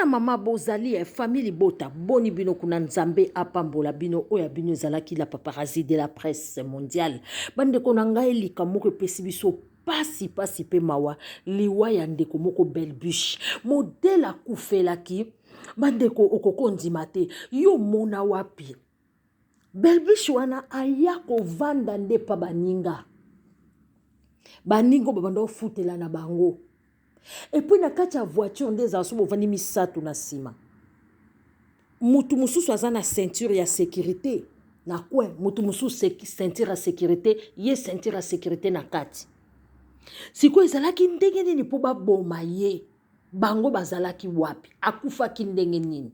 na mama bozali famille bota boni bino kuna nzambe apambola bino oya bino ezalaki la paparazzi de la presse mondiale bandeko na ngai lika moko epesi biso pasi pe mawa liwa ya ndeko moko Belbuche modele akufelaki bandeko okoko ndima te yo mona wapi Belbuche wana aya kovanda nde pa baninga baningo babanda ofutela na bango. Et puis na kati ya voiture nde za so bovandi misato na sima. Mutu mususu aza na ceinture ya sécurité. Na kwe mutu mususu ceinture ya sécurité, ye ceinture ya sécurité na kati. Siko ezalaki ndenge nini po baboma ye. Bango bazalaki wapi? Akufaki ndenge nini?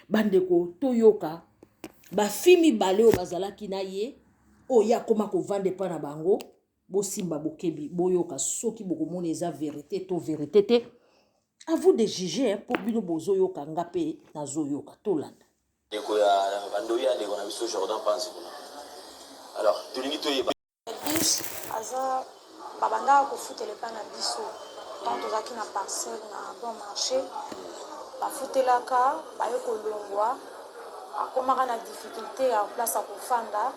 Bandeko toyoka bafimi baleo bazalaki na ye oya koma kovande pa na bango. Bo simba bokebi boyoka soki bokomona eza vérité to vérité te à vous de juger pour bino bozoyoka ngape nazoyoka tolanda deko ya bandoya ndeko na biso Jordan Panzi kuna alors tulingi toyeba bis aza babanda ko futele pa na biso tant tozaki na parcelle na bon marché bafutelaka baye kolongwa akomaka na difficulté ya place à kofanda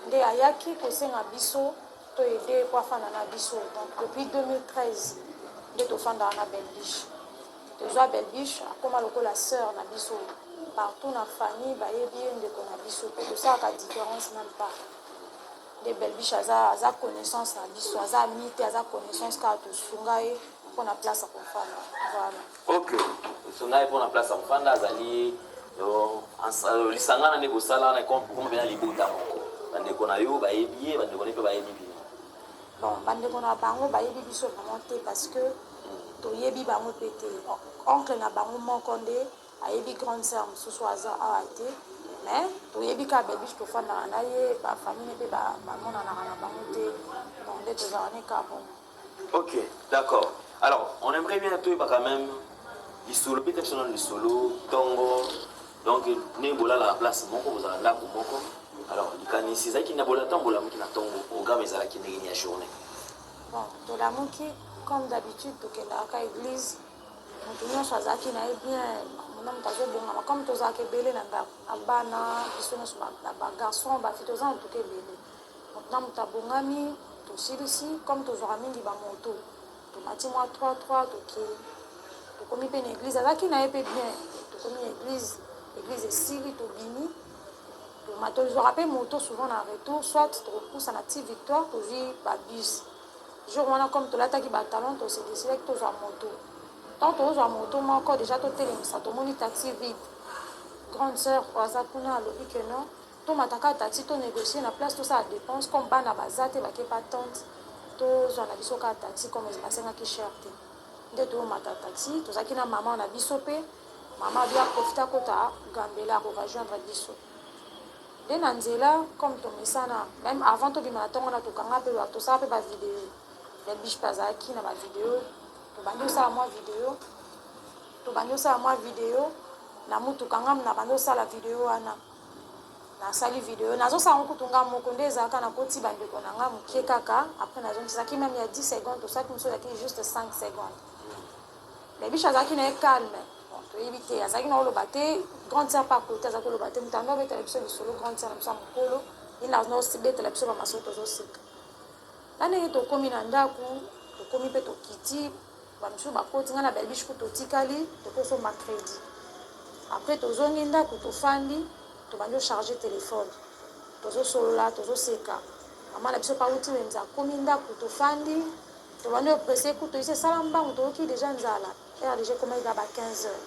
nde ayaki kosenga biso to aider pour fanda na biso. Donc depuis 2013 de to fanda na Belbuche déjà Belbuche akoma lokola sœur na biso partout na famille bayebi ndeko na biso pe to ça ka différence même pas de Belbuche aza connaissance na biso aza mite aza connaissance ka to sungai pour na place à kofanda voilà. OK sungai pour na place à kofanda azali lisangana ne bosala na comme bien libuta moko bandeko na yo bayebi bandeko ne pe bayebi. Bon, bandeko na bango bayebi biso vraiment te parce que toyebi bango pété. Oncle na bango moko nde ayebi grande sœur mosusu aza awa te mais toyebi ka Belbuche tofanda na ye ba famille pe bamonanaka na bango te donc nde tozala ne ka bon. OK, d'accord. Alors, on aimerait bien toyeba quand même lisolo peut-être sur lisolo tongo donc ne bola la place moko bozala ndako moko. Alors, likanisi zaki na bola tambola muki na tongo programme ezalaki ndenge ya journée. Bon, tolamuki comme d'habitude tokendaka église mutu nyonso azalaki na ye bien mona mutu azobongama comme tozalaki ebele na ndako abana biso nyonso na bagarçon bafi toza na tuka ebele na mutu abongami tosilisi comme tozwaka mingi bamoto tomati mwa 3 tokomi mpe na église azalaki na ye mpe bien tokomi na église esili tobimi tozwaka mpe moto souvent na retour soit tokopusa na ti victoire tozwi babus jour wana comme tolataki batalon tosedécidaki tozwa moto tant tozwa moto moko déjà totelemisa tomoni taxi vide grande sœur aza kuna alobi ke non tomataka taxi tonégocie na place tosala dépense comme bana baza te bake patante tozwa na biso kaka taxi comme basengaki cher te nde tomata taxi tozalaki na mama na biso mpe mama abi aprofite akota gambela akorejoindre biso nde na nzela comme tomesana même avant tobima na ntongo na tokanga mpe tosala mpe bavideo Belbuche mpe azalaki na bavideo tobandi osala mwa video na mutuka ngamu na bandi osala video wana nasali video nazosala ngo kutu nga moko nde ezalaka na koti bandeko na nga mokie kaka après nazongisaki même ya 10 secondes tosalaki mosu ezalaki juste 5 secondes Belbuche azalaki na ye calme toyebi te azalaki na oloba te grande sœur pa kote azalaki oloba te moto ando abetela biso lisolo grande sœur na biso ya mokolo ye naosibetela biso bamasolo tozosika na ndenge tokomi na ndako tokomi mpe tokiti bamisusu bakoti nga na Belbuche ku totikali tokosomba crédit après tozongi ndako tofandi tobandi ocharge téléphone tozosolola tozoseka mama na biso pauti wenza akomi ndako tofandi tobandi opresse ku toyise esala mbangu toyoki déjà nzala rdg komaika ba 15 heures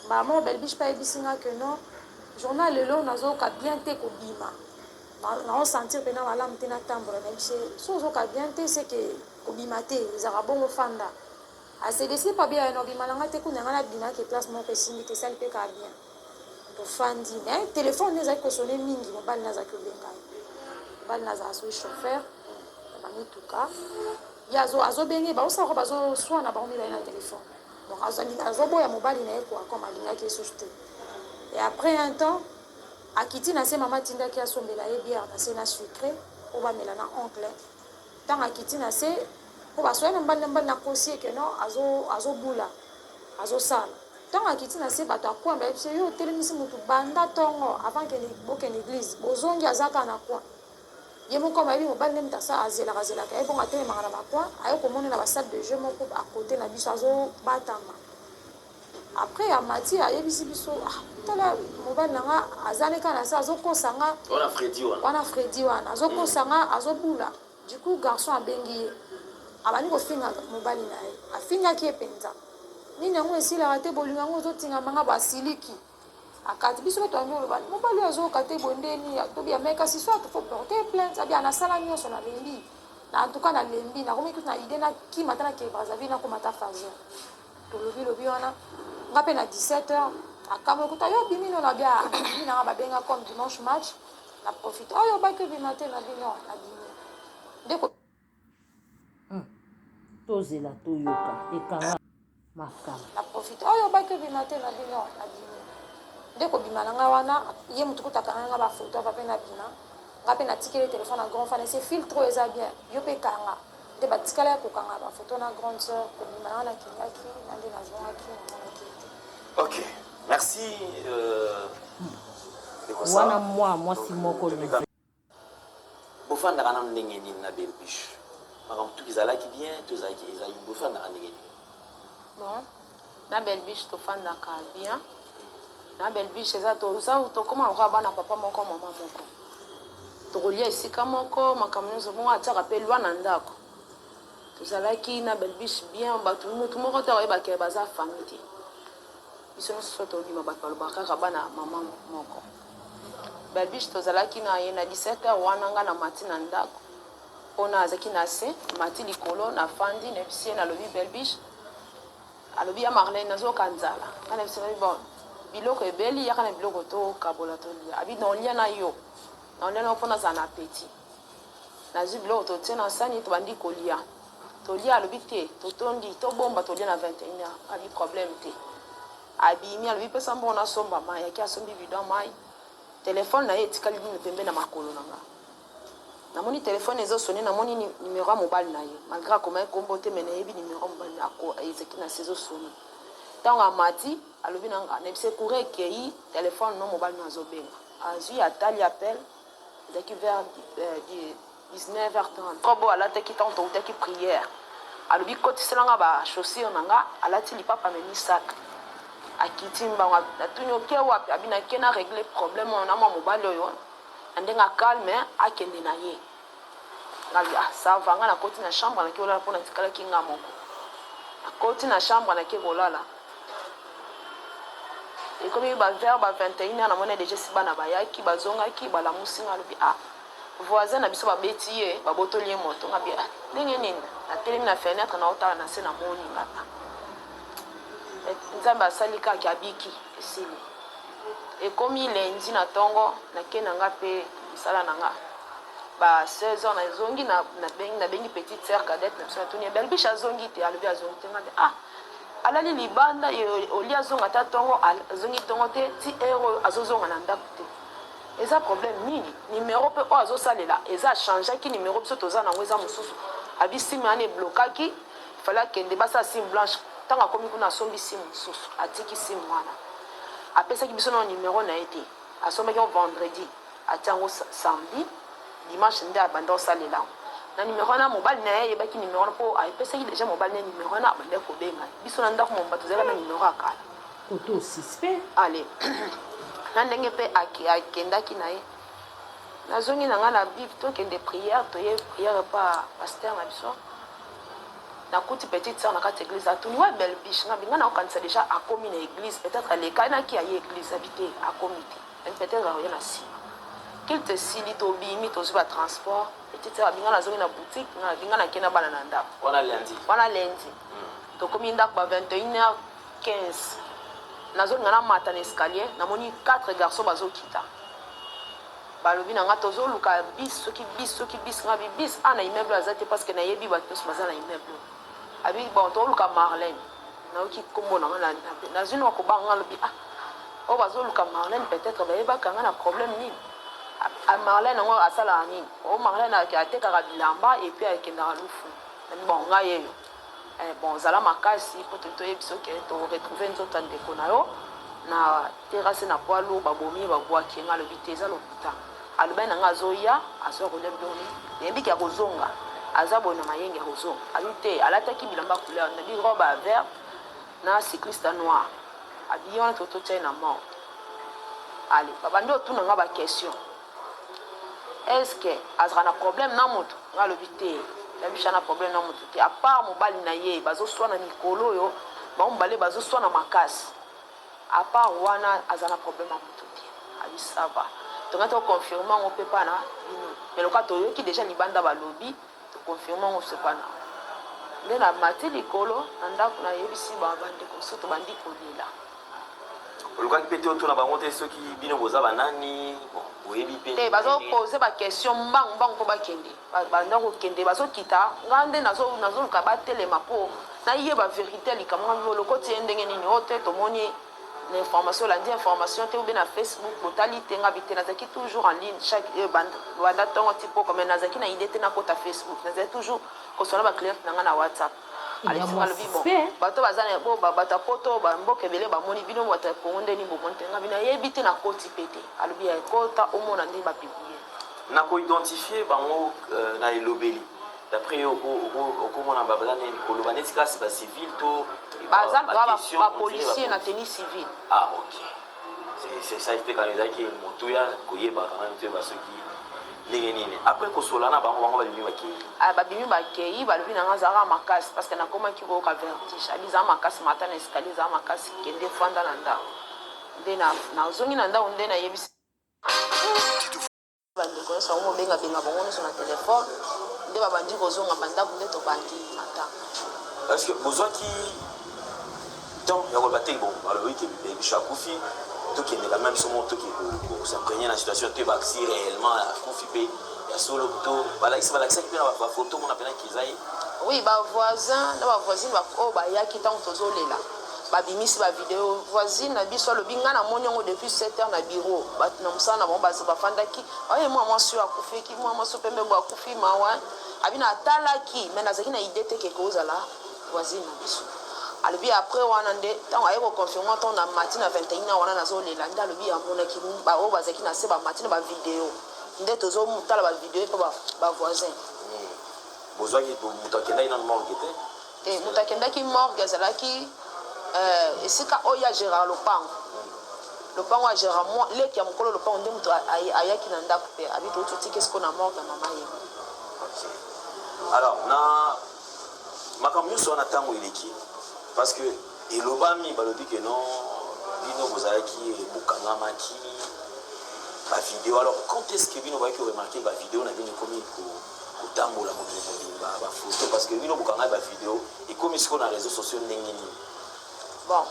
mama Belbuche mpe ayebisi nga ke non journal lelo nazoyoka bien te kobima naosentir mpe na malamu te natambola na biso so ozoyoka bien te seke kobima te ezalaka bongo fanda asedesi pa bien na obima nanga te kuna nga nabimaki place moko esimbi te esali mpe kaka bien tofandi me telefone nde ezalaki kosone mingi mobali nazalaki obenga mobali nazala soki chauffeur na bamituka ye azobenge baosalako bazoswana bango mibali na telefone donc azoboya mobali na ye kwa comme alingaki esusu te et après un temps akiti na se mama tindaki asombela ye bière na se na sucré po bamela na oncle ntango akiti na se po basoya na mbali na kosi eke non azobula azosala ntango akiti na se bato akwani bayebi se yo otelemisi motu banda ntongo avant bokende église bozongi aza kaka na coin ye moko bayebi mobali nde moto azelaka ye bongo atelemaka na bacoin aye komonela basale de jeu moko akote na biso azobatama après amati ayebisi biso tala mobali nanga azali kaka na se azokosa nga wana fredi wana azokosa nga azobula du coup garçon abengi ye abandi kofinga mobali na ye afingaki ye mpenza nini yango esilaka te bolingo yango ozotingama nga basiliki akati biso bato yango oloba mobali azoyoka te bondeni tobiya me kasi so fo porte plainte abi anasala nyonso nalembi na antuka nalembi nakomi kutu na ide nakima ta nakee brazzaville nakoma ta fazer tolobi wana nga mpe na 17h akambo ekuta yo bimino na bia bimi nanga babenga comme dimanche match na profite oyo baki obima te na bino na bimi ndeko tozela toyoka ekanga makambo na profite oyo baki obima te na bino na bimi nde kobima na nga wana ye motu kutakanga nga bafoto ava mpe na bima nga mpe natikeli telefone na grand fan ese filtre eza bien yo mpe kanga nde batikala ya kokanga bafoto na grande sœur kobima nanga nakendaki na nde nazwangaki namonaki Ok, merci. wana mwasi moko bofandaka nano ndenge nini na belbiche makambo tuki ezalaki bien to ezalaki bofandaka ndenge nini? Bon, na belbiche tofandaka bien na belbiche eza tokóma lokola bana papa moko mama moko tokolia esika moko makambo nyonso bongo atiaka mpe lwa na ndako tozalaki na belbiche bien bato motu moko te oyebaka baza famille te biso nyonso so tobima bato balobaka kaka bana mama moko belbiche tozalaki na ye na 17h wana nga na mati na ndako mpona azalaki na se mati likolo na fandi na bisie nalobi belbiche alobi ya marlene nazoyoka nzala kana biso bon biloko ebeli yaka na biloko tokabola tolia abi naolia na yo naolia na yo mpona azala na apeti nazwi biloko totie na sani tobandi kolia tolia alobi te totondi tobomba tolia na 21h abi problème te abimi alobi pesa mbongo nasomba mai yaki asombi bidon mai telefone na ye etikali dino pembe na makolo na nga namoni telefone ezosone namoni numero ya mobali na ye malgré akoma ekombo te me nayebi numero ya mobali ezaki na se ezosone ntango amati alobi na nga nayebisa ekure ekei telefone no mobali no azobenga azwi atali appel ezalaki vers 19h30 kobo alataki ntango toutaki prière alobi kotiselanga bachaussure na nga alati lipapa amemi sak akiti mbango natuni oke wapi abi nake na réglé problème na mwa mobali oyo na ndenge akalme akende na ye ngabi sava nga nakoti na chambre nake kolala mpo natikalaki nga moko nakoti na chambre nake kolala ekomi bavers ba 21h namoni deja si bana bayaki bazongaki balamusi nga alobi voisin na biso babeti ye babotoli ye moto ngabi ndenge nini natelemi na fenêtre naotala na se namoni ngata nzambe asali kaka abiki esili ekomi lendi na ntongo nake na nga mpe misala na nga ba 16h nazongi nabengi petite sœur cadette na biso natuni belbiche azongi te alobi azongi te ngabi alali libanda oli azonga ta ntongo azongi ntongo te ti ero azozonga na ndako te eza problème nini numero mpe oyo azosalela eza achangeaki numero biso toza nango eza mosusu abi sime wana eblokaki fala akende basala sime blanche ntango akomi kuna asombi sime mosusu atiki sime wana apesaki biso na numero na ye te asombaki vendredi atiango samedi dimanche nde abanda osalela na numero wana mobali na ye ayebaki numero wana mpo apesaki deja mobali na numero wana abanda kobenga biso na ndako momba tozalaka na numero ya kala koto suspect ale na ndenge mpe akendaki na ye nazongi na nga na bible tokende prière toye prière pa paster na biso nakuti petite sœur na kati église atuni wa belbiche nga binga nakokanisa déjà akomi na église peut-être alekanaki aye église abi te akomi te peut-être akoya na nsima kili tesili tobimi tozwi batransport petite sœur abinga nazongi na boutique binga nakei na bana na ndako wana lendi tokomi ndako ba 21h15 nazonga na mata na escalier namoni 4 garçons bazokita balobi na nga tozoluka soki bis nga bis ana immeuble aza te parce que nayebi bato nyonso baza na immeuble abi bon toluka Marlène nayoki kombo na nga nazwi na kobanga nga lobi oyo bazoluka Marlène peut-être bayebaka nga na problème nini Marlène yango asalaka nini o Marlène atekaka bilamba epuis akendaka lufu bon nga yeyo bon zala makasi po toyebi soki toretrouve nzoto ndeko na yo na terrasse na poalo babomi babwaki nga alobi te eza lokuta alobai na nga azoya azoya kolia biloni yebiki ya kozonga aza boye na mayenge ya kozonga abi te alataki bilamba couleur nabi robe ya vert na cycliste noir abi wana tototiai na mort ale babandi otuna nga baquestion est ce que azala na problème na moto nga alobi te yabisha na problème na moto te apart mobali na ye bazoswana mikolo oyo bamobale bazoswana makasi apart wana azala na problème na moto te abi sava tonga toconfirme yango mpe mpa na bino me loka toyoki déjà libanda balobi toconfirme yango se mpa na nde na mati likolo na ndako nayebisi bandeko so tobandi kolela olukaki mpe te otuna bango te soki bino boza banani oyebi mpe te bazopose baquestion mbangu mpo bakende banda kokende bazokita nga nde nazoluka batelema mpo nayeba vérité likambo nga lokoti ye ndenge nini o te tomoni na information olandi information te obe na Facebook botali te nga bite nazalaki toujours en ligne chaque banda ntongo ti mpo comme nazalaki na idée te nakota Facebook nazalaki toujours kosona bacliente na nga na WhatsApp alesinga lobi bon bato baza na bo bato ya poto bamboka ebele bamoni bino bato ya kongo ndeni bomoni te nga bino ayebi te nakoti mpe te alobi ya ekota omona nde bapiblie nakoidentifie bango na elobeli d'après okomona babaza nini koloba neti kasi bacivile to baza bapolicier na tenue civile. Ah ok, c'est ça ete kana ezalaki motuya koyeba kana te basoki ndenge nini après kosolana bango babimi bakei babimi bakei balobi nanga azalaka makasi parce que nakomaki koyoka vertige abi ezala makasi mata na escalier ezala makasi kende fanda na ndako nde nazongi na ndako nde nayebisi bandeko nyonso bango mobengabenga bango nyonso na telefone nde babandi kozonga bandako nde tobandi mata parce que bozwaki temps ya koloba te bon balobi ke biso akufi tokende quand même somo toki kosimprégner na situation te baksi réellement akufi mpe ya solo to balakisaki mpe na bafoto mona mpena kiza ye oui bavoisin na bavoisine oyo bayaki ntango tozolela babimisi bavideo voisine na biso alobi ngai namoni yango depuis 7 heures na bureau na mosala na bango bafandaki oye mwa mwasi oyo akufiki mwa mwasi oyo pembe bo akufi mawa abina atalaki me nazalaki na idée te keke ozala voisine na biso alobi après wana nde ntango aye koconfirme ntango na mati na 21 wana nazolela nde alobi amonaki oyo bazalaki na se bamati na bavideo nde tozotala bavideo mpe bavoisin bozwaki moto akendaki nano morgue te moto akendaki morgue azalaki esika oyo agéra lopango agéra leki ya mokolo lopango nde moto ayaki na ndako mpe abi totutiki esiko na morgue ya mama ye. Alors na makambo nyonso wana ntango eleki parce que elobami balobi ke non bino bozalaki bokangamaki bavideo alors quand est ce que bino bayaki remarke bavideo na bino ekomi kotambola mobimba bafoto parce que bino bokangaki bavideo ekomi sikoyo na réseau sociaux ndenge nini bon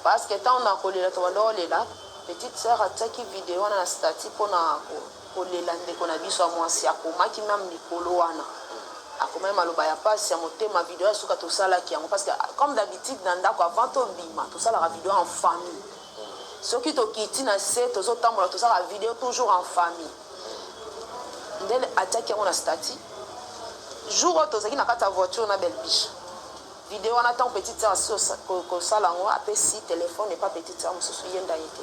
parce que ntango na kolela tobanda kolela petite sœur atiaki video wana na stati mpona kolela ndeko na biso ya mwasi akomaki meme likolo wana akomaki maloba ya pasi ya motema video ya suka tosalaki yango parce que comme d'habitude na ndako avant tobima tosalaka video en famille soki tokiti na se tozotambola tosalaka video toujours en famille nde atiaki yango na stati jour oyo tozalaki na kati ya voiture na belbiche video wana ntango petite sœur asi kosala yango apesi telefone epa petite sœur mosusu ye nda ye te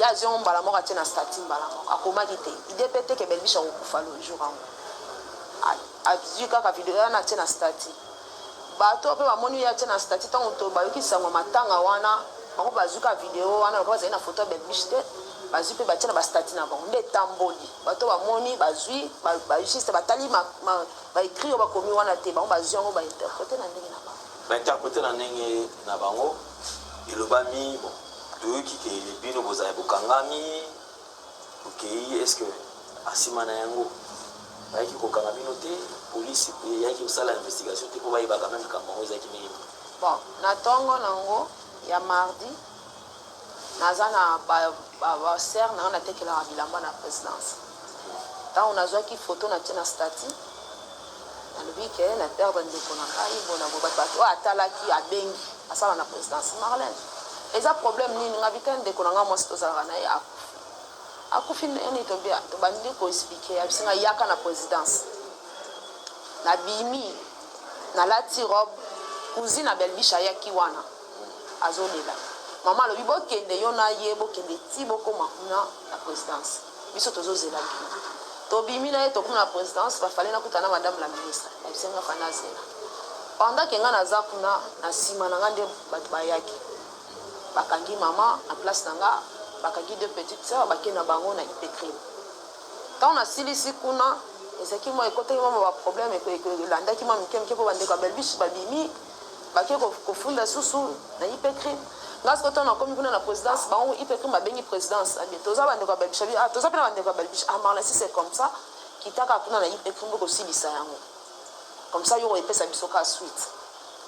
ye azwi yango mbala moko atie na stati mbala moko akomaki te ide mpe teke belbiche akokufa le jour yango azwi kaka video wana atie na stati bato mpe bamoni ye atie na stati ntango bayokisangwa matanga wana bango bazwi ka video wana loka bazali na foto ya belbiche te bazwi mpe batie na bastati na bango nde etamboli bato bamoni bazwi juste batali baécrit oyo bakomi wana te bango bazwi yango bainterprete na ndenge na bango bainterprete na ndenge na bango elobami bon toyoki ke bino bozala bokangami okei est ce que asima na yango bayaki kokanga bino te polisi eyaki kosala investigation te mpo bayebaka meme likambo yango ezalaki nini bon na ntongo nango ya mardi naza na basere nango natekelaka bilamba na présidence ntango nazwaki foto natie na stati nalobi ke na perdre ndeko na ngai bona bo bato oyo atalaki abengi asala na présidence marlene eza problème nini nga bite ndeko na ngai mwasi tozalaka na ye akufi nini tobandi koexplike abisinga yaka na présidence nabimi nalati robe cousine na Belbiche ayaki wana azolela mama alobi bokende yo na ye bokende ti bokoma kuna na présidence biso tozozela bino tobimi na ye tokuma na présidence bafale nakutana madame la ministre abisenga fana azela pendant ke nga naza kuna na nsima na nga nde bato bayaki bakangi mama na place na nga bakangi deux petites sœurs bakei na bango na ipecrim ntango nasilisi kuna ezalaki mwa ekotaki mwa baproblème elandaki mwa mike mike mpo bandeko ya Belbiche babimi bake kofunda susu na ipecrim nga siko ntango nakomi kuna na présidence bango ipecrim babengi présidence abi toza bandeko ya Belbiche abi toza mpe na bandeko ya Belbiche amar na si c'est comme ça kitaka kuna na ipecrim mpo kosilisa yango comme ça yo koyepesa biso ka suite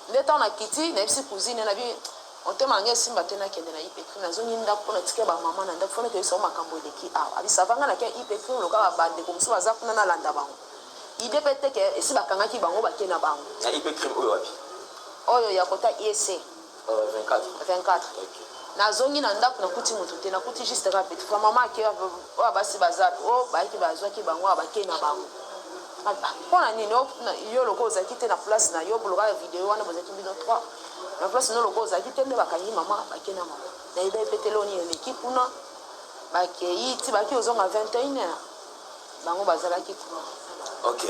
nde ntango nakiti nayebisi cousine nabi otema nge simba te nakende na ipecrim nazongi ndako mpo natika bamama na ndako fona koyebisa makambo eleki awa abisavanga nakia ipecrim loka babandeko mosusu baza kuna nalanda bango ide mpe teke esi bakangaki bango bake na bango na ipecrim oyo wapi oyo ya kota IEC 24 nazongi na ndako nakuti moto te nakuti juste ka petit fa mama ake oyo basi baza o bayaki bazwaki bango abake na bango mpona nini yo loko ozalaki te na place na yo boloka video wana bozalaki bino 3 na place no loko ozalaki te nde bakangi mama bake na mama nayebi epeteli oni eleki kuna bakei ti baki ozonga 21h bango bazalaki kuna. Ok,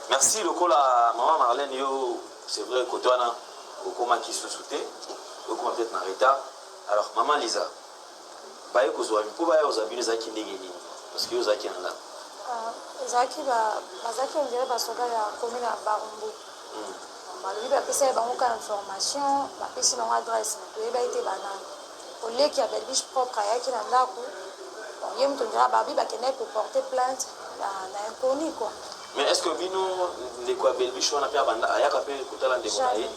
merci lokola maman Marlène yo c'est vrai côté wana okomaki susu te okoma peut-être na retard. Alors maman Lisa baye kozwa mpo baye ozwa bino ezalaki ndenge nini parce que yo ozalaki na ndako bazalaki ondire basoda ya commune ya Barumbu balobi bapesi ye bango ka information bapesi bango adresse toyebaki te banani oleki ya Belbiche propre ayaki na ndako ye moto ondira babi bakendaki koporter plainte na inconnu quoi. Mais est-ce que bino ndeko ya Belbiche wana mpe ayaka mpe kotala ndeko na ye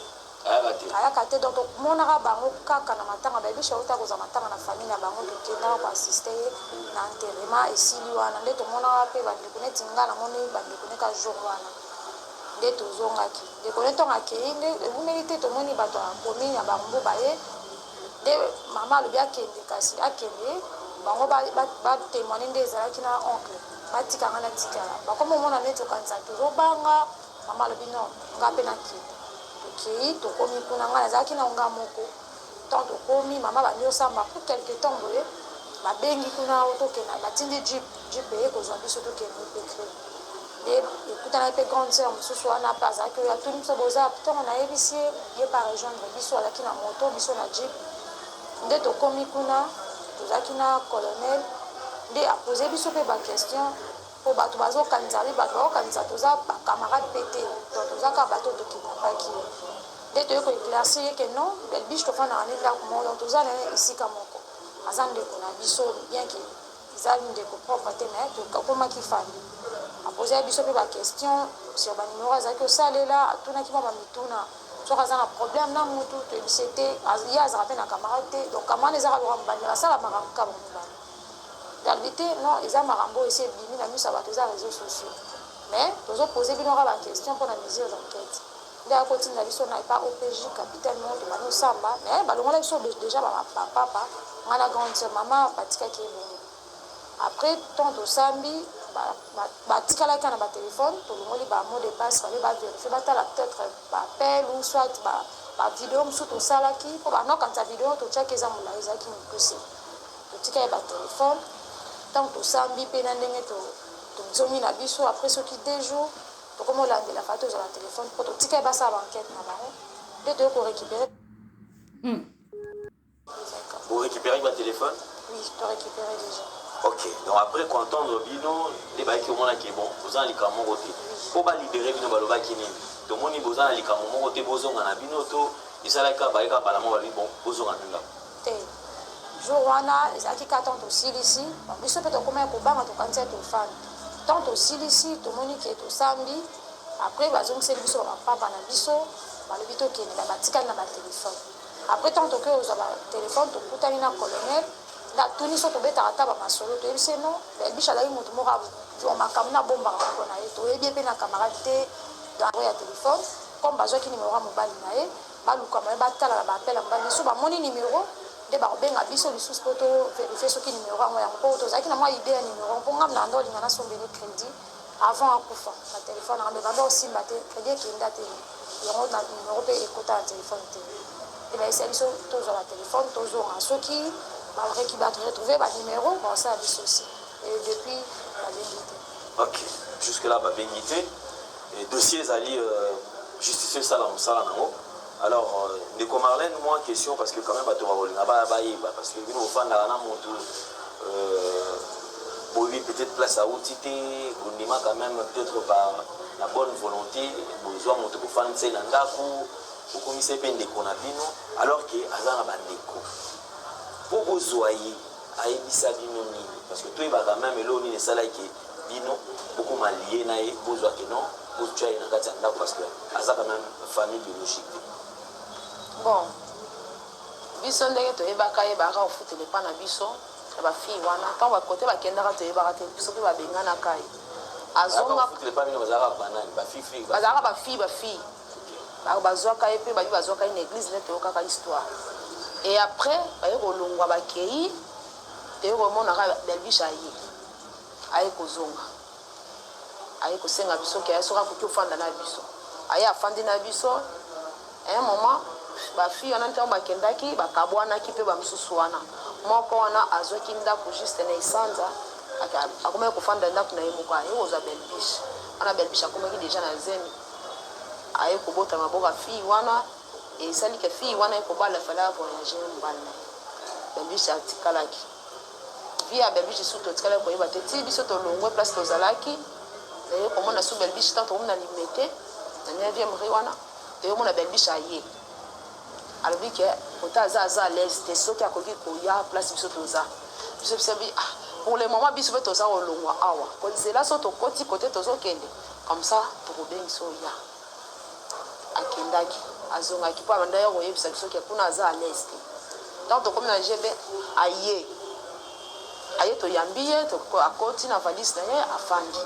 ayaka te donc tomonaka bango kaka na matanga Belbiche auta kozwa matanga na famille na bango tokendaka koassiste ye na enterrement esili wana nde tomonaka mpe bandeko neti nga namoni bandeko neka jour wana nde tozongaki ndeko ne ntongo akei nde ebumeli te tomoni bato ya commune ya Barumbu baye nde mama alobi akende kasi akende bango batémoine nde ezalaki na oncle batikanga na tikala bakoma omona neti okanisa tozobanga mama alobi non nga mpe nakende tokei tokomi kuna ngai nazalaki na nga moko ntango tokomi mama bandi osamba pour quelque temps boye babengi kuna tokenda batindi jip eye kozwa biso tokende ipecrim nde ekutana mpe grande sœur mosusu wana mpe azalaki oyo atuni biso boza ntango nayebisi ye pa rejoindre biso azalaki na moto biso na jip nde tokomi kuna tozalaki na colonel nde apose biso mpe baquestion mpo bato bazokanisa bi bato bazokanisa toza bacamarade mpe te donc tozaka bato tokidnapaki ye nde toye koéclaircir ye ke non Belbiche tofandaka nde ndako moko donc toza na ye esika moko aza ndeko na biso bien ke eza ndeko propre te me tokomaki famille apose biso mpe baquestion sur banimero azalaki osalela atunaki mwa bamituna soki aza na problème na motu toyebise te ye azalaka mpe na camarade te donc camarade ezaka loka mobali asala makambo kaka mobali dalobi te non eza makambo oyo esi ebimi na miso ya bato eza réseaux sociaux mais tozopose bino kaka baquestion mpona mesure d'enquête nde akotinda biso na epa OPJ capitaine moto bani osamba mais balongola biso déjà bapapa nga na grande sœur mama batikaki ebongo après tant tosambi batikalaki na batelefone tolongoli bamot de passe babe bavérifie batala peut-être baappel ou soit bavideo mosusu tosalaki mpo banokanisa video totiaki eza molai ezalaki mikuse totika ye batelefone ntango tosambi mpe na ndenge tozongi na biso après soki 2 jours tokomi olandela fa tozwa batelefone mpo totika ye basala baenquête na bango nde toye korécupéré borécupéraki batelefone oui torécupéré déjà. Ok, donc après kontendre bino nde bayaki omonaki bon boza na likambo moko te mpo balibere bino balobaki nini tomoni boza na likambo moko te bozonga na bino to esalaki kaka bayeka bala moko balobi bon bozonga na bino te jour wana ezalaki kaka ntango tosilisi biso mpe tokomaki kobanga tokanisi ya tofanda ntango tosilisi tomoni ke tosambi après bazongiseli biso bapapa na biso balobi tokende batikali na batelefone après ntango tokoki kozwa batelefone tokutani na colonel natuni so tobetaka ata bamasolo toyebisi no Belbiche azalaki moto moko azwa makambo na bombaka moko na ye toyebi mpe na camarade te dans ya telefone comme bazwaki nimero ya mobali na ye balukama ye batala na baapel ya mobali so bamoni nimero nde bakobenga biso lisusu mpo toverifie soki nimero yango yango mpo tozalaki na mwa ide ya nimero mpo ngambo na nde olinga nasombele crédit avant akufa na telefone nanga me banda osimba te edi ekenda te yango na numero mpe ekota na telefone te e baesala biso tozwa na telefone tozonga soki baretrouve banumero basala biso aussi et depuis babengi te. Ok, jusque là babengi te et dossier ezali justifier sala mosala nango. Alors ndeko Marlène, moi question parce que quand même bato bakolinga bayeba parce que bino ofandaka na motu boyebi peut-être place à outité bondima quand même peut-être par la bonne volonté bozwa moto kofandisa na ndako okomisa mpe ndeko na bino alors que aza na bandeko mpo bozwa ye ayebisa bino nini parce que toyeba quand même elo nini esalaki bino bokoma lie na ye bozwa ke non botya ye na kati ya ndako parce que aza quand même famille biologique te. Bon, biso ndenge toyebaka yebaka ofutela epa na biso ya bafille wana ntango bakote bakendaka toyebaka te biso mpe babenganaka ye bazalaka bafille bazwaka ye mpe babi bazwaka ye na église nde toyokaka histoire et après baye kolongwa bakei toye komonaka Belbiche aye kozonga aye kosenga biso ke aye soki akoki ofanda na biso aye afandi na biso un moment bafille wana ntango bakendaki bakabwanaki mpe bamisusu wana moko wana azwaki ndako juste na esanza akomaki kofanda ndako na ye moko aye kozwa Belbiche wana Belbiche akomaki deja na zemi aye kobota maboko ya fille wana esali ke fille wana ekobala fale avoyage mobali na ye Belbiche atikalaki vi ya Belbiche su totikalaki koyeba te ti biso tolongwe place tozalaki toye komona su Belbiche ntango tokomona limete na 9e rue wana toyomona Belbiche aye alobi ke kota aza à l'aise te soki akoki koya place biso toza biso bisabi pour le moment biso mpe toza kolongwa awa konzela so tokoti kote tozokende comme ça tokobengi so ya akendaki azongaki mpo abanda ya koyebisa biso ke kuna aza à l'aise te ntango tokomi na gb aye toyambi ye akoti na valise na ye afandi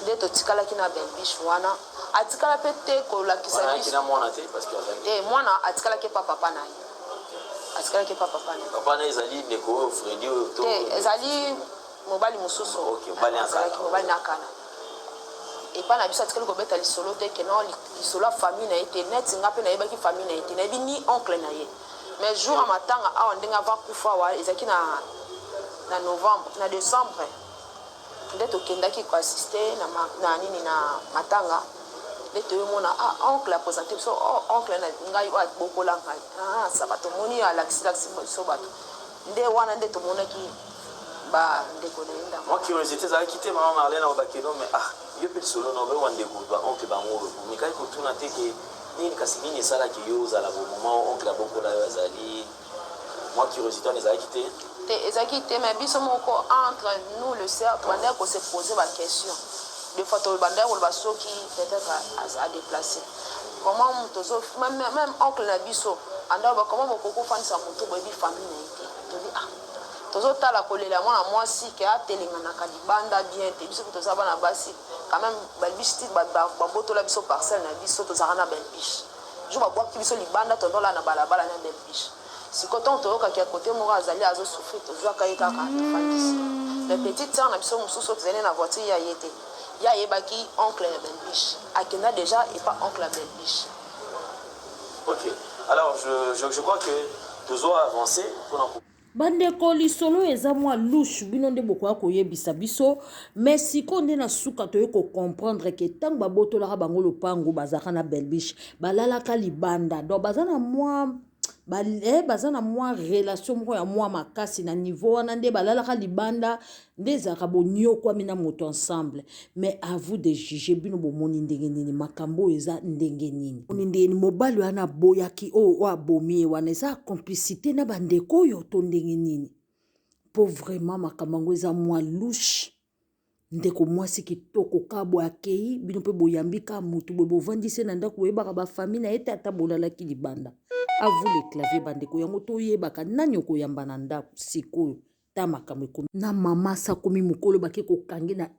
nde totikalaki na Belbiche wana atikala mpe te kolakisa biso mwana atikalaki pa papa na ye atikalaki pa papa na ye papa na ezali ndeko Fredi te ezali mobali mosusu mobali na kala epa na biso atikali kobeta lisolo te ke non lisolo ya famille na ye te neti nga mpe nayebaki famille na ye te nayebi ni oncle na ye mais jour ya matanga awa ndenge ava kufa awa ezalaki na novembre na décembre nde tokendaki koassiste na nini na matanga nde toyomona oncle apresente biso oncle na ngai oyo abokola ngai saba tomoni alakisi biso bato nde wana nde tomonaki bandeko na ye ndako moi curiosité ezalaki te mama Marlène obakelo mais yo mpe lisolo na obewa ndeko baoncle bango mikali kotuna te ke nini kasi nini esalaki yo ozala bomoma oncle abokola yo azali moi curiosité wana ezalaki te ezalaki te mais biso moko entre nous le cercle bandaki kose poser baquestion des fois bandaki koloba soki peut-être à déplacer comment même oncle na biso andaki ba comment bokoko ofandisa moto boyebi famille na ye te tobi tozotala kolela mwana mwasi ke atelenganaka libanda bien te biso mpe toza bana basi quand même Belbiche ti babotola biso parcelle na biso tozalaka na Belbiche jour babwaki biso libanda tondola na balabala na Belbiche siko ntango toyokaki ya kote moko azali azosouffrir tozwaka ye kaka tofandisi le petite sœur na biso mosusu tozali na voiture ya ye te ye ayebaki oncle ya Belbiche akenda déjà epa oncle ya Belbiche. Ok, alors je crois que tozo avancer mpona bandeko lisolo eza mwa lushe bino nde bokoya koyebisa biso mais siko nde na suka toye kocomprendre ke ntango babotolaka bango lopango bazalaka na Belbiche balalaka libanda donc baza na mwa relation moko ya mwa makasi na niveau wana nde balalaka libanda nde ezalaka boniokwami na moto ensemble mais à vous de juger bino bomoni ndenge nini makambo oyo eza ndenge nini oni ndenge mobali wana aboyaki oyo abomi ye wana eza complicité na bandeko oyo to ndenge nini po vraiment makambo yango eza mwa louche ndeko mwasi kitoko kabo akei bino mpe boyambi ka mutu boye bovandisi na ndako boyebaka bafamille na ye te ata bolalaki libanda avu le clavier bandeko yango toyebaka nani okoyamba na ndako sikoyo ta makambo ekomi na mama sakomi mokolo bake kokangi na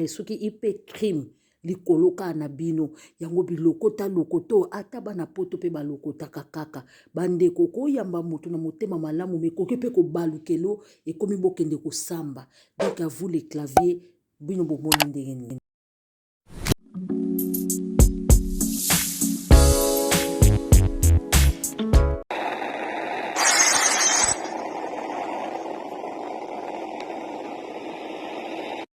soki ipe crime likoloka na bino yango bilokota lokoto ata bana poto pe balokotaka kaka bandeko koyamba mutu na motema malamu mekoki pe kobalukelo ekomi bokende kosamba donc avu le clavier bino bomoni ndenge nini